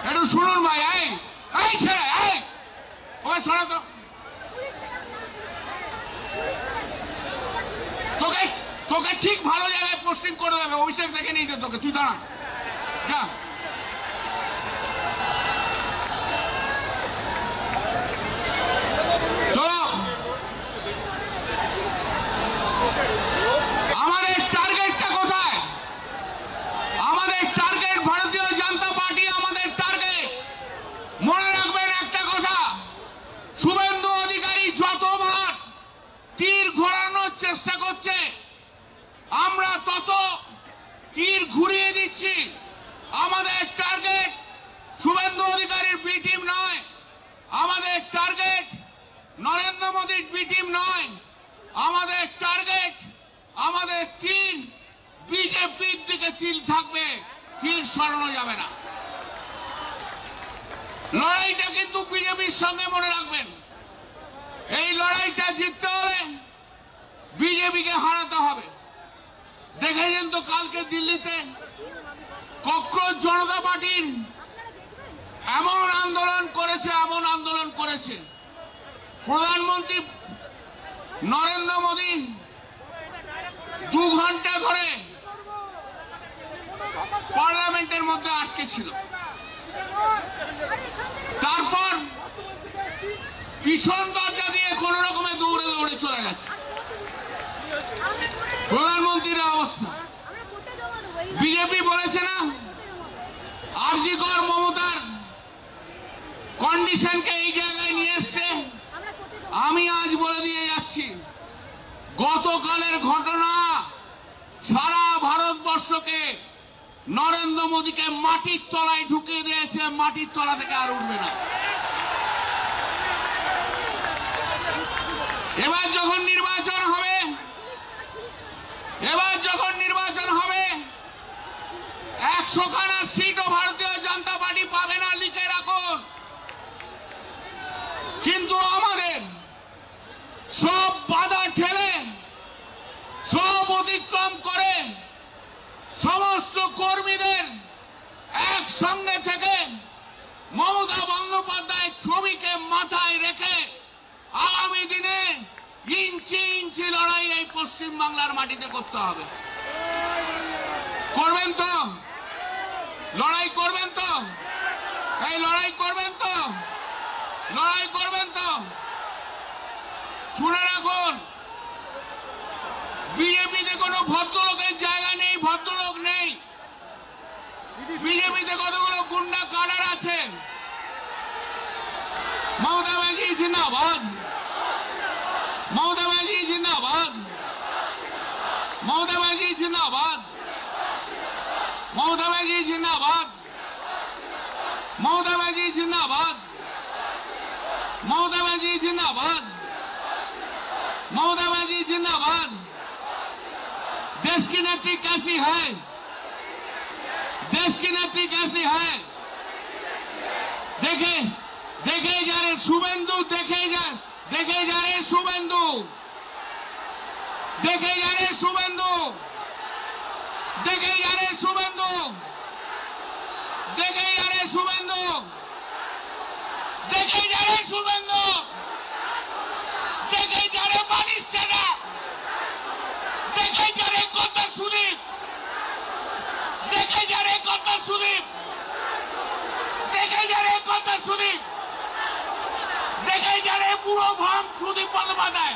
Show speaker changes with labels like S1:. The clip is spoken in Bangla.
S1: একটু শুনুন ভাই। এই ছেলে, ওই শোনা তো, তোকে ঠিক ভালো জায়গায় পোস্টিং করে দেবে। অভিষেক দেখে নিয়েছে তোকে, তুই দাঁড়া যা। তো আমাদের টার্গেটটা কোথায়? আমাদের টার্গেট ভারতীয় জনতা পার্টি, আমাদের টার্গেট। মনে রাখবেন একটা কথা, শুভেন্দু অধিকারী যতবার তীর ঘোরানোর চেষ্টা করছে, আমরা তত তীর ঘুরিয়ে দিচ্ছি। আমাদের টার্গেট শুভেন্দু অধিকারীর বি টিম নয়, আমাদের টার্গেট নরেন্দ্র মোদীর বি টিম নয়, আমাদের টার্গেট, আমাদের তীর বিজেপির দিকে তীর থাকবে, তীর সরানো যাবে না। লড়াইটা কিন্তু বিজেপির সঙ্গে, মনে রাখবেন। এই লড়াইটা জিততে হলে বিজেপিকে হারাতে হবে। দেখেছেন তো কালকে দিল্লিতে ককরোচ জনতা পার্টির এমন আন্দোলন করেছে, প্রধানমন্ত্রী নরেন্দ্র মোদী 2 ঘন্টা ধরে পার্লামেন্টের মধ্যে আটকে ছিল। তারপর পিছন দরজা দিয়ে কোন রকমে দৌড়ে দৌড়ে চলে গেছে। প্রধানমন্ত্রীর অবস্থা, বিজেপি বলেছে না আরজি কর মমতার কন্ডিশনকে এই জায়গায় নিয়ে এসছে। আমি আজ বলে দিয়ে যাচ্ছি, গতকালের ঘটনা সারা ভারতবর্ষকে, নরেন্দ্র মোদীকে মাটির তলায় ঢুকিয়ে দিয়েছে। মাটির তলা থেকে আর উঠবে না। এবার যখন নির্বাচন হবে 100খানা সিটও ভারতীয় জনতা পার্টি পাবে না, লিখে রাখুন। কিন্তু আমাদের সব বাধা ঠেলে, সব অতিক্রম করে সমস্ত কর্মীদের একসঙ্গে থেকে মমতা বন্দ্যোপাধ্যায়ের ছবিকে মাথায় রেখে আগামী দিনে ইঞ্চি ইঞ্চি লড়াই এই পশ্চিম বাংলার মাটিতে করতে হবে। করবেন তো? লড়াই করবেন তো? এই লড়াই করবেন তো? লড়াই করবেন তো? শুনে রাখুন, বিজেপিতে কোনো ভদ্রলোকের জায়গা নেই, ভদ্রলোক নেই। বিজেপিতে কতগুলো গুন্ডা কাডার আছে। মমতা ব্যানার্জি জিন্দাবাদ, মমতা ব্যানার্জি জিন্দাবাদ, মমতা ব্যানার্জি জিন্দাবাদ, মমতা ব্যানার্জি জিন্দাবাদ, মমতা ব্যানার্জি জিন্দাবাদ, মমতা ব্যানার্জি জিন্দাবাদ, ममता बनर्जी जिंदाबाद। देश की नेत्री कैसी है? देश की नेत्री कैसी है? देखे देखे जा रहे शुभेंदु, देखे जा रहे शुभेंदु, देखे जा रहे शुभेंदु, देखे जा रहे शुभेंदु, देखे जा रहे शुभेंदु, देखे जा रहे शुभेंदु, देखे जा रहे बालिश सेना, देखे जा रहे कौतल सुदीप, देखे जा रहे कौतल सुदीप, देखे जा रहे कौतल सुदीप, देखे जा रहे बुढ़ो भाम सुदीप बंदोपाध्याय।